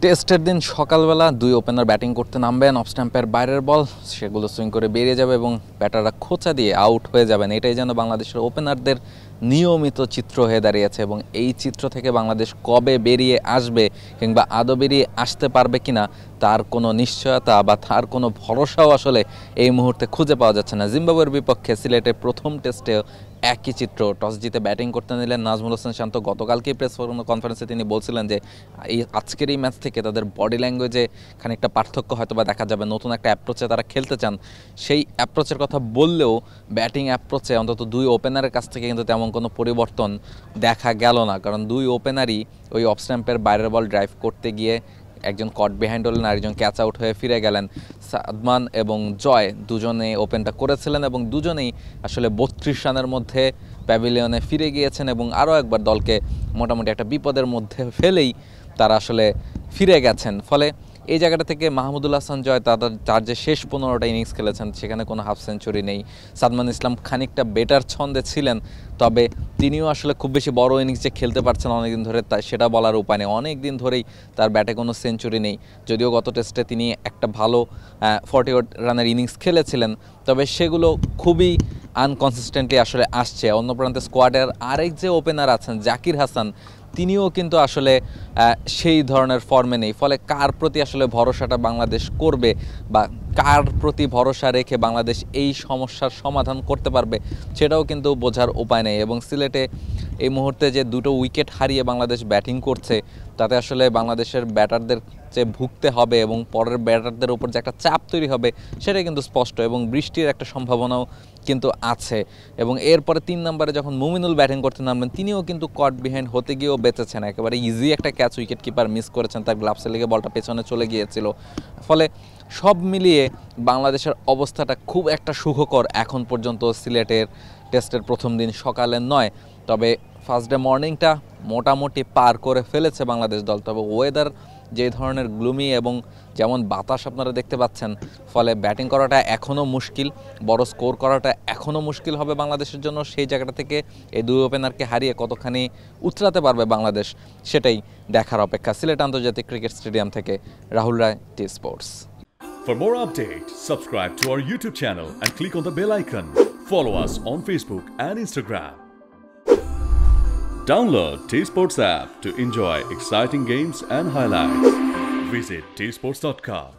টেস্টের দিন সকালবেলা দুই ওপেনার ব্যাটিং করতে নামবেন, অফ স্ট্যাম্পের বাইরের বল সেগুলো সুইং করে বেরিয়ে যাবে এবং ব্যাটাররা খোঁচা দিয়ে আউট হয়ে যাবেন। এটাই যেন বাংলাদেশের ওপেনারদের নিয়মিত চিত্র হয়ে দাঁড়িয়েছে এবং এই চিত্র থেকে বাংলাদেশ কবে বেরিয়ে আসবে কিংবা আদৌ বেরিয়ে আসতে পারবে কিনা তার কোনো নিশ্চয়তা বা তার কোনো ভরসাও আসলে এই মুহূর্তে খুঁজে পাওয়া যাচ্ছে না। জিম্বাবুয়ের বিপক্ষে সিলেটের প্রথম টেস্টে একই চিত্র, টস জিতে ব্যাটিং করতে নিলেন নাজমুল হোসেন শান্ত। গতকালকেই প্রেস কনফারেন্সে তিনি বলছিলেন যে আজকের এই ম্যাচ থেকে তাদের বডি ল্যাঙ্গুয়েজে খানিকটা পার্থক্য হয়তো বা দেখা যাবে, নতুন একটা অ্যাপ্রোচে তারা খেলতে চান। সেই অ্যাপ্রোচের কথা বললেও ব্যাটিং অ্যাপ্রোচে অন্তত দুই ওপেনারের কাছ থেকে কিন্তু তেমন কোনো পরিবর্তন দেখা গেল না, কারণ দুই ওপেনারই ওই অফ স্ট্যাম্পের বাইরের বল ড্রাইভ করতে গিয়ে একজন কট বিহাইন্ড হলেন, আরেকজন ক্যাচ আউট হয়ে ফিরে গেলেন। সাদমান এবং জয় দুজনে ওপেনটা করেছিলেন এবং দুজনেই আসলে 32 রানের মধ্যে প্যাভিলিয়নে ফিরে গিয়েছেন এবং আরও একবার দলকে মোটামুটি একটা বিপদের মধ্যে ফেলেই তারা আসলে ফিরে গেছেন। ফলে এই জায়গাটা থেকে মাহমুদুল হাসান জয় তার যে শেষ 15টা ইনিংস খেলেছেন সেখানে কোনো হাফ সেঞ্চুরি নেই। সাদমান ইসলাম খানিকটা বেটার ছন্দে ছিলেন, তবে তিনিও আসলে খুব বেশি বড় ইনিংস যে খেলতে পারছেন অনেকদিন ধরে সেটা বলার উপায় নেই। অনেক দিন ধরেই তার ব্যাটে কোনো সেঞ্চুরি নেই, যদিও গত টেস্টে তিনি একটা ভালো 48 রানের ইনিংস খেলেছিলেন, তবে সেগুলো খুবই আনকনসিস্টেন্টলি আসলে আসছে। অন্য প্রান্তে স্কোয়াডের আরেক যে ওপেনার আছেন জাকির হাসান, তিনিও কিন্তু আসলে সেই ধরনের ফর্মে নেই। ফলে কার প্রতি আসলে ভরসাটা বাংলাদেশ করবে বা কার প্রতি ভরসা রেখে বাংলাদেশ এই সমস্যার সমাধান করতে পারবে সেটাও কিন্তু বোঝার উপায় নেই। এবং সিলেটে এই মুহূর্তে যে দুটো উইকেট হারিয়ে বাংলাদেশ ব্যাটিং করছে তাতে আসলে বাংলাদেশের ব্যাটারদের যে ভুগতে হবে এবং পরের ব্যাটারদের উপর যে একটা চাপ তৈরি হবে সেটা কিন্তু স্পষ্ট, এবং বৃষ্টির একটা সম্ভাবনাও কিন্তু আছে। এবং এরপরে 3 নম্বরে যখন মুমিনুল ব্যাটিং করতে নামলেন তিনিও কিন্তু কট বিহাইন্ড হতে গিয়েও বেঁচেছেন, একেবারে ইজি একটা ক্যাচ উইকেট কিপার মিস করেছেন, তার গ্লাভসে লেগে বলটা পেছনে চলে গিয়েছিল। ফলে সব মিলিয়ে বাংলাদেশের অবস্থাটা খুব একটা সুখকর এখন পর্যন্ত সিলেটের টেস্টের প্রথম দিন সকালে নয়। তবে ফার্স্ট ডে মর্নিংটা মোটামুটি পার করে ফেলেছে বাংলাদেশ দল। তবে ওয়েদার যে ধরনের গ্লুমি এবং যেমন বাতাস আপনারা দেখতে পাচ্ছেন, ফলে ব্যাটিং করাটা এখনও মুশকিল, বড় স্কোর করাটা এখনও মুশকিল হবে বাংলাদেশের জন্য। সেই জায়গাটা থেকে এই দুই ওপেনারকে হারিয়ে কতখানি উতরাতে পারবে বাংলাদেশ সেটাই দেখার অপেক্ষা। সিলেট আন্তর্জাতিক ক্রিকেট স্টেডিয়াম থেকে রাহুল রায়, T Sports. For more updates, subscribe to our YouTube channel and click on the bell icon. Follow us on Facebook and Instagram. Download T Sports app to enjoy exciting games and highlights. Visit tsports.com.